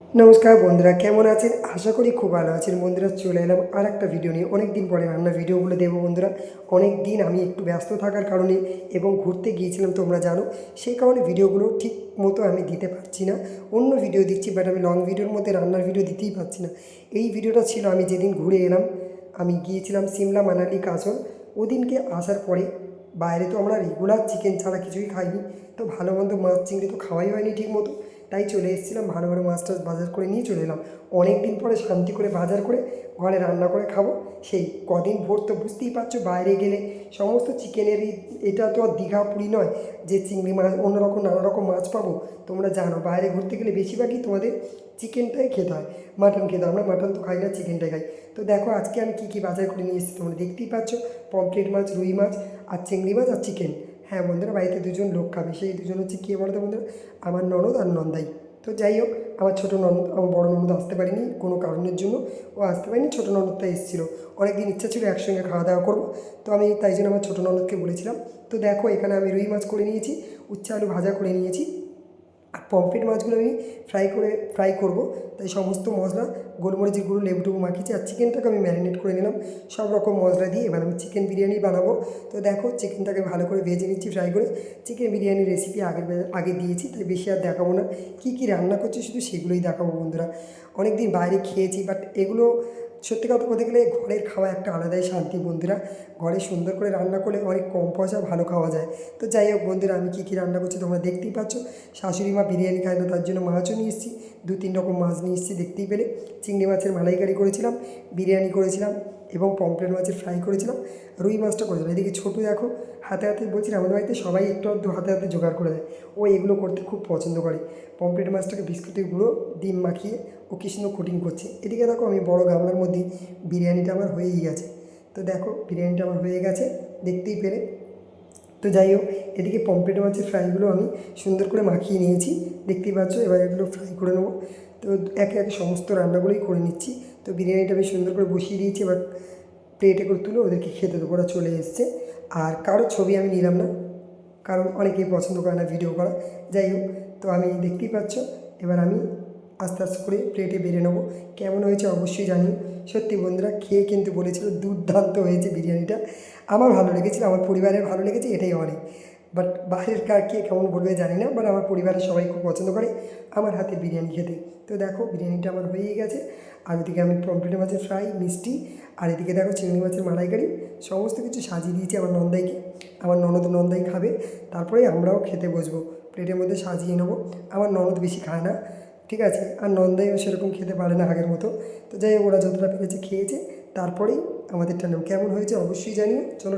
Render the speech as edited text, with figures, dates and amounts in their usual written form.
নমস্কার বন্ধুরা, কেমন আছেন? আশা করি খুব ভালো আছেন। বন্ধুরা, চলে এলাম আর একটা ভিডিও নিয়ে। অনেক দিন পরে রান্নার ভিডিওগুলো দেবো বন্ধুরা। অনেক দিন আমি একটু ব্যস্ত থাকার কারণে এবং ঘুরতে গিয়েছিলাম তোমরা জানো, সেই কারণে ভিডিওগুলো ঠিক মতো আমি দিতে পারছি না। অন্য ভিডিও দিচ্ছি, বাট আমি লং ভিডিওর মধ্যে রান্নার ভিডিও দিতেই পারছি না। এই ভিডিওটা ছিল আমি যেদিন ঘুরে এলাম। আমি গিয়েছিলাম সিমলা, মানালি, কাসল। ওদিনকে আসার পরে বাইরে তো আমরা রেগুলার চিকেন ছাড়া কিছুই খাইনি, তো ভালো মন্দ মাছ চিংড়ি তো খাওয়াই হয়নি ঠিক মতো। তাই চলে এসেছিলাম, ভালো ভালো মাছ টাছ বাজার করে নিয়ে চলে এলাম। অনেক দিন পরে শান্তি করে বাজার করে ঘরে রান্না করে খাবো। সেই কদিন ভোর তো বুঝতেই পারছো, বাইরে গেলে সমস্ত চিকেনেরই, এটা তো আর দীঘা পুরী নয় যে চিংড়ি মাছ অন্যরকম নানা রকম মাছ পাবো। তোমরা জানো বাইরে ঘুরতে গেলে বেশিরভাগই তোমাদের চিকেনটাই খেতে হয়, মাটন খেতে হয়। আমরা মাটন তো খাই না, চিকেনটাই খাই। তো দেখো আজকে আমি কী কী বাজার করে নিয়ে এসেছি তোমরা দেখতেই পাচ্ছ। পমফ্রেট মাছ, রুই মাছ আর চিংড়ি মাছ আর চিকেন। হ্যাঁ বন্ধুরা, বাড়িতে দুজন লোক খাবে, সেই দুজন হচ্ছে কে বলতো বন্ধুরা? আমার ননদ আর নন্দাই। তো যাই হোক, আমার ছোটো ননদ, আমার বড়ো ননদ আসতে পারিনি কোনো কারণের জন্য। ও আসতে পারিনি, ছোটো ননদটা এসেছিলো। অনেক দিন ইচ্ছা ছিল একসঙ্গে খাওয়া দাওয়া করবো, তো আমি তাই জন্য আমার ছোটো ননদকে বলেছিলাম। তো দেখো এখানে আমি রুই মাছ করে নিয়েছি, উচ্ছে আলু ভাজা করে নিয়েছি। আর পমফ্রেট মাছগুলো আমি ফ্রাই করব, তাই সমস্ত মশলা, গোলমরিচের গুঁড়ো, লেবুটুকু মাখিয়েছি। আর চিকেনটাকে আমি ম্যারিনেট করে নিলাম সব রকম মশলা দিয়ে। এবার আমি চিকেন বিরিয়ানি বানাবো। তো দেখো চিকেনটাকে ভালো করে ভেজে নিচ্ছি ফ্রাই করে। চিকেন বিরিয়ানির রেসিপি আগে দিয়েছি, তাই বেশি আর দেখাবো না। কী কী রান্না করছি শুধু সেগুলোই দেখাবো বন্ধুরা। অনেক দিন বাইরে খেয়েছি, বাট এগুলো সত্যি কথা বলতে গেলে ঘরের খাওয়া একটা আলাদাই শান্তি বন্ধুরা। ঘরে সুন্দর করে রান্না করলে অনেক কম পয়সা ভালো খাওয়া যায়। তো যাই হোক বন্ধুরা, আমি কী কী রান্না করছি তোমরা দেখতেই পাচ্ছ। শাশুড়ি মা বিরিয়ানি খায় না, তার জন্য মাছও নিয়ে এসেছি। 2-3 রকম মাছ নিয়ে এসেছি দেখতেই পেলে। চিংড়ি মাছের মালাইকারি করেছিলাম, বিরিয়ানি করেছিলাম এবং পমফ্রেট মাছের ফ্রাই করেছিলাম। রুই মাছটা করেছিলাম। এদিকে ছোটো দেখো হাতে হাতে, বলছি আমাদের বাড়িতে সবাই একটু আধটু হাতে হাতে জোগাড় করে দেয়। ও এগুলো করতে খুব পছন্দ করে। পমফ্রেট মাছটাকে বিস্কুটের গুঁড়ো, ডিম মাখিয়ে ও কি সুন্দর কোটিং করছে। এদিকে দেখো আমি বড় গামলার মধ্যে বিরিয়ানিটা আমার হয়েই গেছে। তো দেখো বিরিয়ানিটা আমার হয়ে গেছে দেখতেই পেলে। তো যাই হোক, এদিকে পমফ্রেট মাছের ফ্রাইগুলো আমি সুন্দর করে মাখিয়ে নিয়েছি দেখতেই পাচ্ছ। এবার এগুলো ফ্রাই করে নেবো। তো একে একে সমস্ত রান্নাগুলোই করে নিচ্ছি। তো বিরিয়ানিটা আমি সুন্দর করে বসিয়ে দিয়েছি। এবার প্লেটে করে তুলে ওদেরকে খেতে দেবো, ওরা চলে এসছে। আর কারো ছবি আমি নিলাম না, কারণ অনেকেই পছন্দ করে না ভিডিও করা। যাই হোক, তো আমি দেখতেই পাচ্ছ, এবার আমি আস্তে আস্তে করে প্লেটে বেড়ে নেবো। কেমন হয়েছে অবশ্যই জানি। সত্যি বন্ধুরা, খেয়ে কিন্তু বলেছিল দুর্দান্ত হয়েছে বিরিয়ানিটা। আমার ভালো লেগেছিল, আমার পরিবারের ভালো লেগেছে, এটাই অনেক। বাট বাইরের কে কেমন বলবে জানি না, বাট আমার পরিবারের সবাই খুব পছন্দ করে আমার হাতে বিরিয়ানি খেতে। তো দেখো বিরিয়ানিটা আমার হয়েই গেছে। আর এদিকে আমি পমফ্রেট মাছের ফ্রাই, মিষ্টি, আর এদিকে দেখো চিংড়ি মাছের মালাইকারি সমস্ত কিছু সাজিয়ে দিয়েছি আমার নন্দাইকে। আমার ননদ নন্দাই খাবে, তারপরে আমরাও খেতে বসবো। প্লেটের মধ্যে সাজিয়ে নেবো। আমার ননদ বেশি খায় না, ঠিক আছে, আর নন্দাইও সেরকম খেতে পারে না আগের মতো। তো যাই হোক, ওরা যতটা পেরেছে খেয়েছে, তারপরেই আমাদেরটা নেব। কেমন হয়েছে অবশ্যই জানিও। চলো।